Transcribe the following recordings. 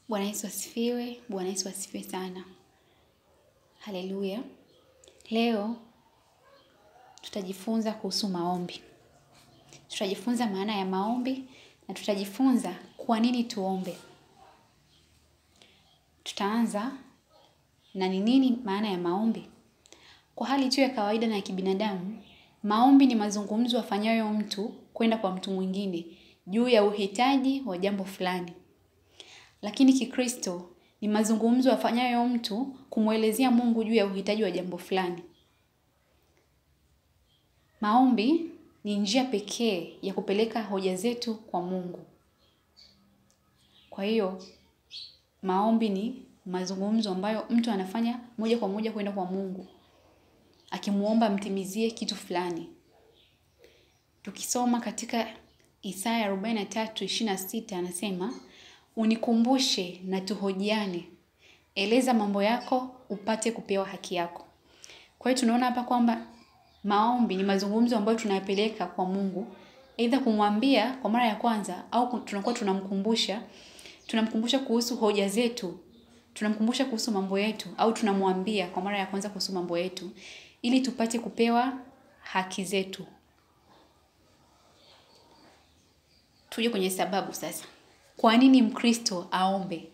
Bwana Yesu asifiwe, Bwana Yesu asifiwe sana. Haleluya. Leo tutajifunza kuhusu maombi. Tutajifunza maana ya maombi na tutajifunza kwa nini tuombe. Tutaanza na ni nini maana ya maombi. Kwa hali tu ya kawaida na ya kibinadamu, maombi ni mazungumzo afanyayo mtu kwenda kwa mtu mwingine juu ya uhitaji wa jambo fulani. Lakini Kikristo ni mazungumzo afanyayo mtu kumuelezea Mungu juu ya uhitaji wa jambo fulani. Maombi ni njia pekee ya kupeleka hoja zetu kwa Mungu. Kwa hiyo, maombi ni mazungumzo ambayo mtu anafanya moja kwa moja kwenda kwa Mungu, akimuomba mtimizie kitu fulani. Tukisoma katika Isaya 43:26 anasema, "Unikumbushe na tuhojiane. Eleza mambo yako upate kupewa haki yako." Kwa hiyo tunaona hapa kwamba maombi ni mazungumzo ambayo tunayapeleka kwa Mungu, aidha kumwambia kwa mara ya kwanza au tunakuwa tunamkumbusha kuhusu hoja zetu, tunamkumbusha kuhusu mambo yetu au tunamwambia kwa mara ya kwanza kuhusu mambo yetu ili tupate kupewa haki zetu. Tuje kwenye sababu sasa. Kwa nini Mkristo aombe?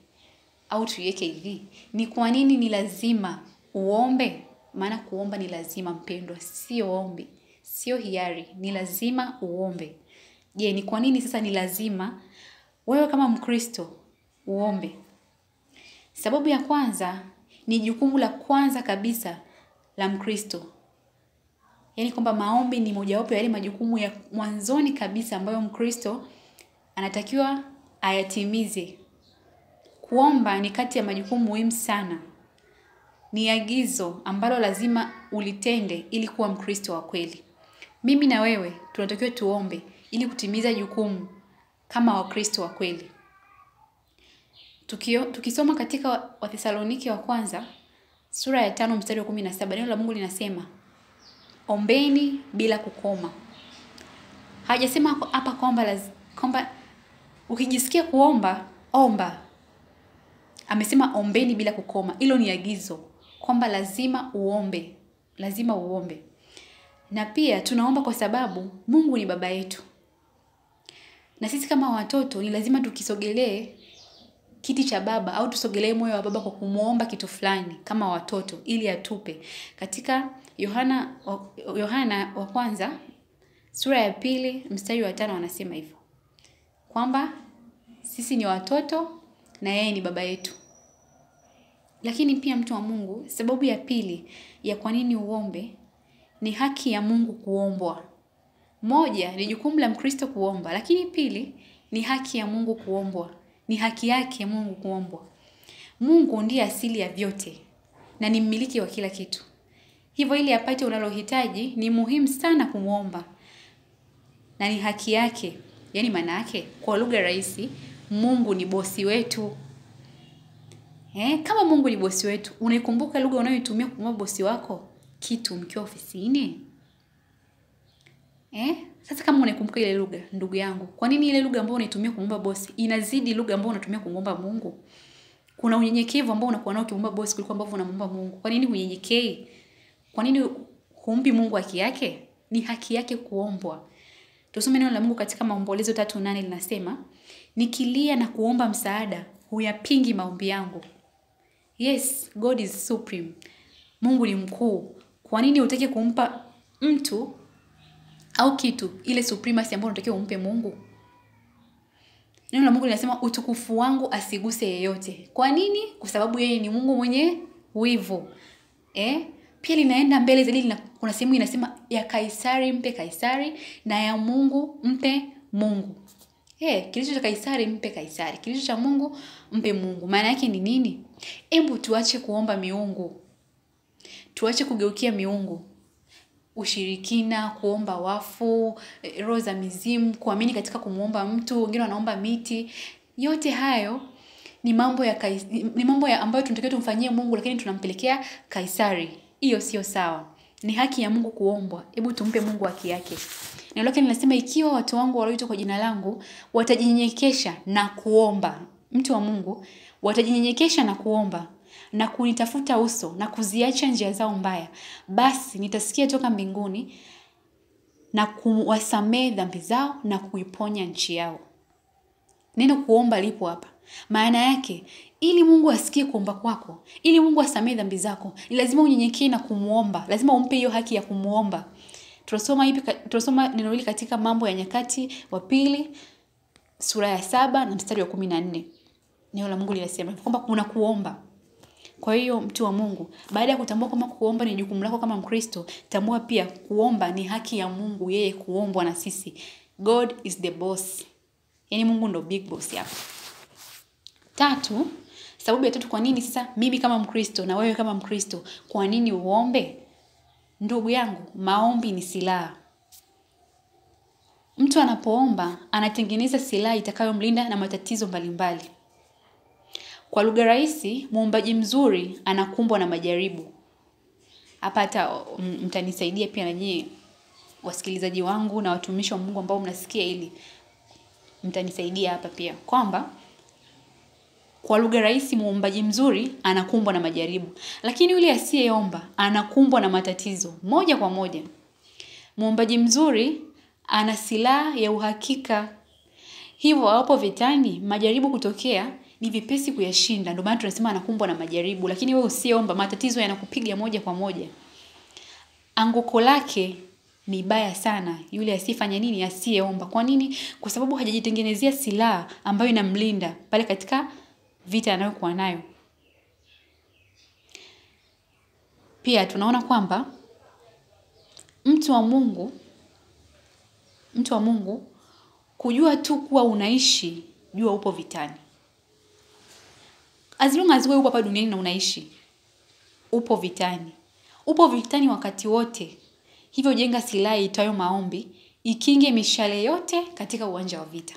Au tuiweke hivi, ni kwa nini ni lazima uombe? Maana kuomba ni lazima mpendwa, sio ombi, sio hiari, ni lazima uombe. Je, ni kwa nini sasa ni lazima wewe kama Mkristo uombe? Sababu ya kwanza ni jukumu la kwanza kabisa la Mkristo. Yaani kwamba maombi ni mojawapo ya yale majukumu ya mwanzoni kabisa ambayo Mkristo anatakiwa ayatimize. Kuomba ni kati ya majukumu muhimu sana. Ni agizo ambalo lazima ulitende ili kuwa Mkristo wa kweli. Mimi na wewe tunatakiwa tuombe ili kutimiza jukumu kama Wakristo wa kweli. Tukisoma katika Wathesalonike wa kwanza sura ya 5 mstari wa 17, neno la Mungu linasema, "Ombeni bila kukoma." Hajasema hapa kwamba ukijisikia kuomba, omba. Amesema ombeni bila kukoma. Hilo ni agizo kwamba lazima uombe. Lazima uombe. Na pia tunaomba kwa sababu Mungu ni baba yetu. Na sisi kama watoto ni lazima tukisogelee kiti cha baba au tusogelee moyo wa baba kwa kumuomba kitu fulani kama watoto ili atupe. Katika Yohana wa kwanza sura ya 2 mstari wa 5 anasema hivyo. Kwamba sisi ni watoto na yeye ni baba yetu. Lakini pia mtu wa Mungu, sababu ya pili ya kwa nini uombe ni haki ya Mungu kuombwa. Moja, ni jukumu la Mkristo kuomba, lakini pili ni haki ya Mungu kuombwa. Ni haki yake Mungu kuombwa. Mungu ndiye asili ya vyote na ni mmiliki wa kila kitu. Hivyo ili apate unalohitaji ni muhimu sana kumuomba. Na ni haki yake. Yaani maana yake kwa lugha rahisi, Mungu ni bosi wetu. Kama Mungu ni bosi wetu, unaikumbuka lugha unayoitumia kumwomba bosi wako kitu mkiwa ofisini? Sasa kama unaikumbuka ile lugha, ndugu yangu, kwa nini ile lugha ambayo unaitumia kumwomba bosi inazidi lugha ambayo unatumia kumwomba Mungu? Kuna unyenyekevu ambao unakuwa nao ukimwomba bosi kuliko ambavyo unamwomba Mungu. Kwa nini unyenyekei? Kwa nini humpi Mungu haki yake? Ni haki yake kuombwa. Tusome neno la Mungu katika Maombolezo 3:8 linasema, "Nikilia na kuomba msaada, huyapingi maombi yangu." Yes, God is supreme. Mungu ni mkuu. Kwa nini utake kumpa mtu au kitu ile supremacy ambayo unatakiwa umpe Mungu? Neno la Mungu linasema utukufu wangu asiguse yeyote. Kwa nini? Kwa sababu yeye ni Mungu mwenye wivu. Pia linaenda mbele zaidi, kuna sehemu inasema ya Kaisari mpe Kaisari na ya Mungu mpe Mungu. Kilicho cha Kaisari mpe Kaisari, kilicho cha Mungu mpe Mungu. Maana yake ni nini? Hebu tuache kuomba miungu. Tuache kugeukia miungu. Ushirikina, kuomba wafu, roho za mizimu, kuamini katika kumuomba mtu, wengine wanaomba miti. Yote hayo ni mambo ya ambayo tunatakiwa tumfanyie Mungu lakini tunampelekea Kaisari. Hiyo sio sawa. Ni haki ya Mungu kuombwa. Hebu tumpe Mungu haki yake. Neno lake linasema ikiwa watu wangu walioitwa kwa jina langu watajinyenyekesha na kuomba. mtu wa Mungu, watajinyenyekesha na kuomba na kunitafuta uso na kuziacha njia zao mbaya, basi nitasikia toka mbinguni na kuwasamehe dhambi zao na kuiponya nchi yao. Neno kuomba lipo hapa. Maana yake, ili Mungu asikie kuomba kwako, ili Mungu asamehe dhambi zako, ni lazima unyenyekee na kumuomba. Lazima umpe hiyo haki ya kumuomba. Tunasoma neno hili katika Mambo ya Nyakati wa Pili sura ya 7 na mstari wa 14. Neno la Mungu linasema kwamba kuna kuomba. Kwa hiyo mtu wa Mungu, baada ya kutambua kwamba kuomba ni jukumu lako kama Mkristo, tambua pia kuomba ni haki ya Mungu, yeye kuombwa na sisi. God is the boss. Yaani Mungu ndo big boss yako. 3, sababu ya 3 kwa nini sasa mimi kama Mkristo na wewe kama Mkristo kwa nini uombe? Ndugu yangu, maombi ni silaha. Mtu anapoomba anatengeneza silaha itakayomlinda na matatizo mbalimbali. Kwa lugha rahisi, muombaji mzuri anakumbwa na majaribu. Hapa hata mtanisaidia pia na nyinyi wasikilizaji wangu na watumishi wa Mungu ambao mnasikia hili. Mtanisaidia hapa pia kwamba kwa lugha rahisi muombaji mzuri anakumbwa na majaribu, lakini yule asiyeomba anakumbwa na matatizo moja kwa moja. Muombaji mzuri ana silaha ya uhakika. Hivyo hapo vitani majaribu kutokea ni vipesi kuyashinda. Ndio maana tunasema anakumbwa na majaribu, lakini wewe usiomba matatizo yanakupiga moja kwa moja. Anguko lake ni baya sana yule asifanya nini? Asiyeomba. Kwa nini? Kwa sababu hajajitengenezea silaha ambayo inamlinda pale katika vita anayokuwa nayo. Pia tunaona kwamba mtu wa Mungu kujua tu kuwa unaishi, jua upo vitani. As long as wewe upo hapa duniani na unaishi, upo vitani. Upo vitani wakati wote. Hivyo jenga silaha itayo maombi, ikinge mishale yote katika uwanja wa vita.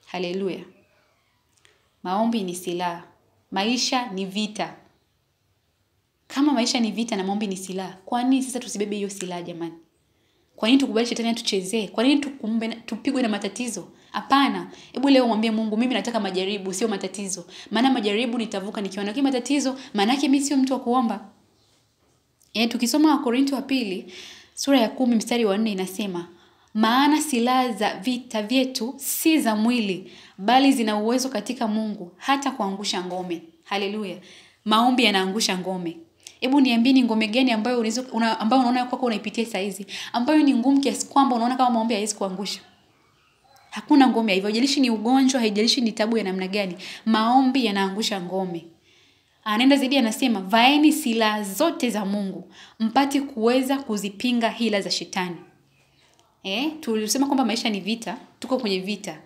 Haleluya. Maombi ni silaha. Maisha ni vita. Kama maisha ni vita na maombi ni silaha, kwa nini sasa tusibebe hiyo silaha jamani? Kwa nini tukubali shetani atuchezee? Kwa nini tupigwe na matatizo? Hapana. Hebu leo mwambie Mungu, mimi nataka majaribu sio matatizo. Maana majaribu nitavuka nikiona kama matatizo, maana yake mimi sio mtu wa kuomba. Tukisoma Wakorintho wa pili sura ya 10 mstari wa 4 inasema, maana silaha za vita vyetu si za mwili, bali zina uwezo katika Mungu hata kuangusha ngome. Haleluya. Maombi yanaangusha ngome. Hebu niambie ni ngome gani ambayo unaona kwako unaipitia saa hizi, ambayo ni ngumu kiasi kwamba unaona kama maombi hayawezi kuangusha? Hakuna ngome hivyo. Haijalishi ni ugonjwa, haijalishi ni tabu ya namna gani, maombi yanaangusha ngome. Anaenda zaidi anasema, vaeni silaha zote za Mungu mpate kuweza kuzipinga hila za shetani. Tulisema kwamba maisha ni vita, tuko kwenye vita.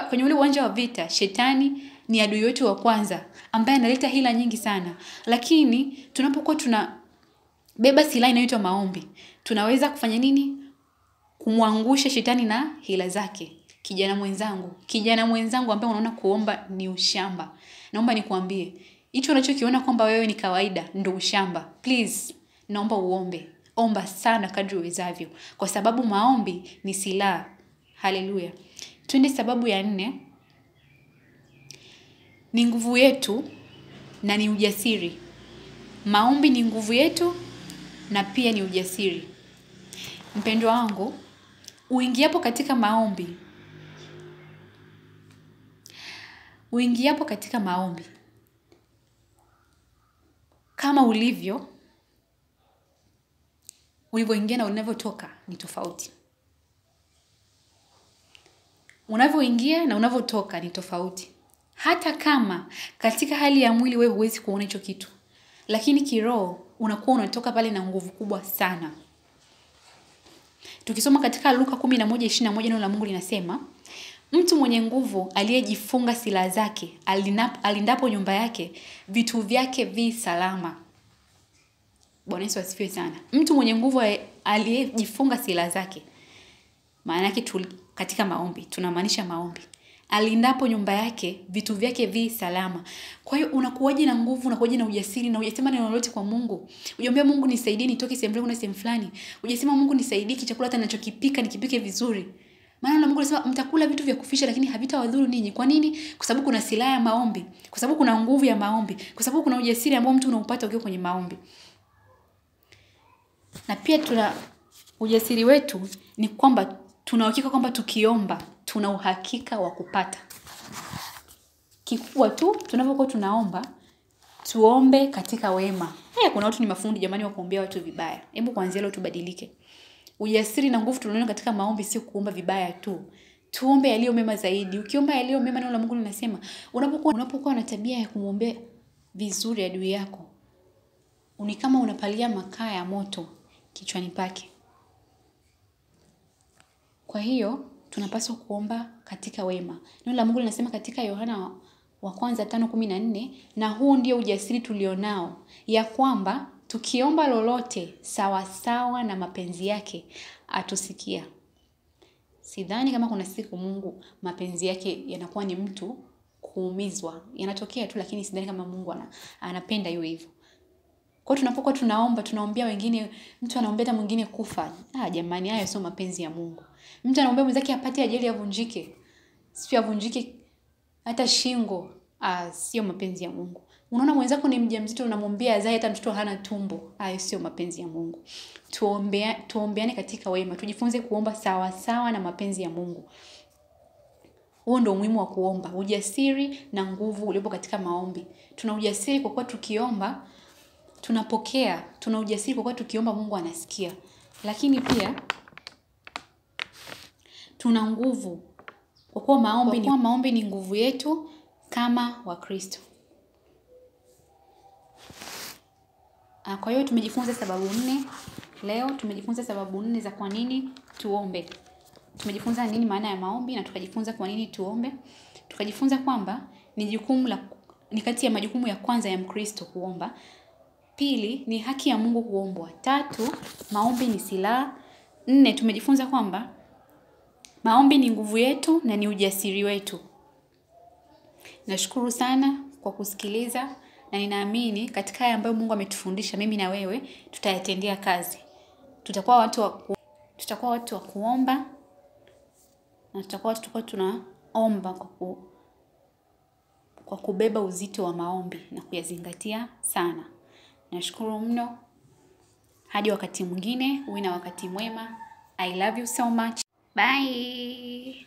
Kwenye ule uwanja wa vita, shetani ni adui wetu wa kwanza ambaye analeta hila nyingi sana. Lakini tunapokuwa tunabeba silaha inayoitwa maombi, tunaweza kufanya nini? Kumwangusha shetani na hila zake. Kijana mwenzangu ambaye unaona kuomba ni ushamba, naomba nikuambie, hicho unachokiona kwamba wewe ni kawaida ndio ushamba. Please, naomba uombe. Omba sana kadri uwezavyo, kwa sababu maombi ni silaha. Haleluya. Twende sababu ya 4. Ni nguvu yetu na ni ujasiri. Maombi ni nguvu yetu na pia ni ujasiri. Mpendwa wangu, uingiapo katika maombi kama ulivyoingia na unavyotoka ni tofauti. Unavyoingia na unavyotoka ni tofauti. Hata kama katika hali ya mwili wewe huwezi kuona hicho kitu, lakini kiroho unakuwa unatoka pale na nguvu kubwa sana. Tukisoma katika Luka 11:21 neno la Mungu linasema, mtu mwenye nguvu aliyejifunga silaha zake, alindapo nyumba yake, vitu vyake vi salama. Bwana Yesu asifiwe sana. Mtu mwenye nguvu aliyejifunga silaha zake. Maana yake katika maombi, tunamaanisha maombi. Alindapo nyumba yake, vitu vyake vi salama. Kwa hiyo unakuwaje na nguvu, unakuwaje na ujasiri, na hujasema neno lolote kwa Mungu. Hujamwambia Mungu nisaidie nitoke sehemu fulani kwenda sehemu fulani. Hujasema Mungu nisaidie chakula hata ninachokipika nikipike vizuri. Maana neno la Mungu linasema mtakula vitu vya kufisha lakini havitawadhuru ninyi. Kwa nini? Kwa sababu kuna silaha ya maombi, kwa sababu kuna nguvu ya maombi, kwa sababu kuna ujasiri ambao mtu unaupata ukiwa kwenye maombi. Na pia tuna ujasiri wetu ni kwamba tuna uhakika kwamba tukiomba tuna uhakika wa kupata. Kikubwa tu tunapokuwa tunaomba, tuombe katika wema. Kuna watu ni mafundi jamani wa kuombea watu vibaya. Hebu kuanzia leo tubadilike. Ujasiri na nguvu tunaona katika maombi sio kuomba vibaya tu. Tuombe yaliyo mema zaidi. Ukiomba yaliyo mema, neno la Mungu linasema unapokuwa na tabia ya kumwombea vizuri adui yako, ni kama unapalia makaa ya moto kichwani pake. Kwa hiyo tunapaswa kuomba katika wema. Neno la Mungu linasema katika Yohana wa kwanza 5:14, na huu ndio ujasiri tulionao, ya kwamba tukiomba lolote sawa sawa na mapenzi yake atusikia. Sidhani kama kuna siku Mungu mapenzi yake yanakuwa ni mtu kuumizwa. Yanatokea tu, lakini sidhani kama Mungu anapenda hiyo hivyo. Kwa tunapokuwa tunaomba, tunaombea wengine, mtu anaombea hata mwingine kufa. Jamani, hayo sio mapenzi ya Mungu. Mtu anaombea mwenzake apate ajali avunjike. Sio avunjike hata shingo. Sio mapenzi ya Mungu. Unaona mwenzako ni mjamzito unamwombea azae hata mtoto hana tumbo. Hayo sio mapenzi ya Mungu. Tuombeane katika wema. Tujifunze kuomba sawa sawa na mapenzi ya Mungu. Huo ndio umuhimu wa kuomba. Ujasiri na nguvu uliopo katika maombi. Tuna ujasiri kwa kuwa tukiomba tunapokea. Tuna ujasiri kwa kuwa tukiomba Mungu anasikia. Lakini pia tuna nguvu kwa kuwa maombi ni nguvu yetu kama Wakristo. Kwa hiyo tumejifunza sababu 4 leo. Tumejifunza sababu 4 za kwa nini tuombe. Tumejifunza nini maana ya maombi na tukajifunza kwa nini tuombe. Tukajifunza kwamba ni kati ya majukumu ya kwanza ya Mkristo kuomba. Pili, ni haki ya Mungu kuombwa. 3, maombi ni silaha. 4, tumejifunza kwamba maombi ni nguvu yetu na ni ujasiri wetu. Nashukuru sana kwa kusikiliza na ninaamini katika haya ambayo Mungu ametufundisha mimi na wewe tutayatendea kazi. Tutakuwa watu wa kuomba na tutakuwa tunaomba kwa kubeba uzito wa maombi na kuyazingatia sana. Nashukuru mno. Hadi wakati mwingine, uwe na wakati mwema. I love you so much. Bye.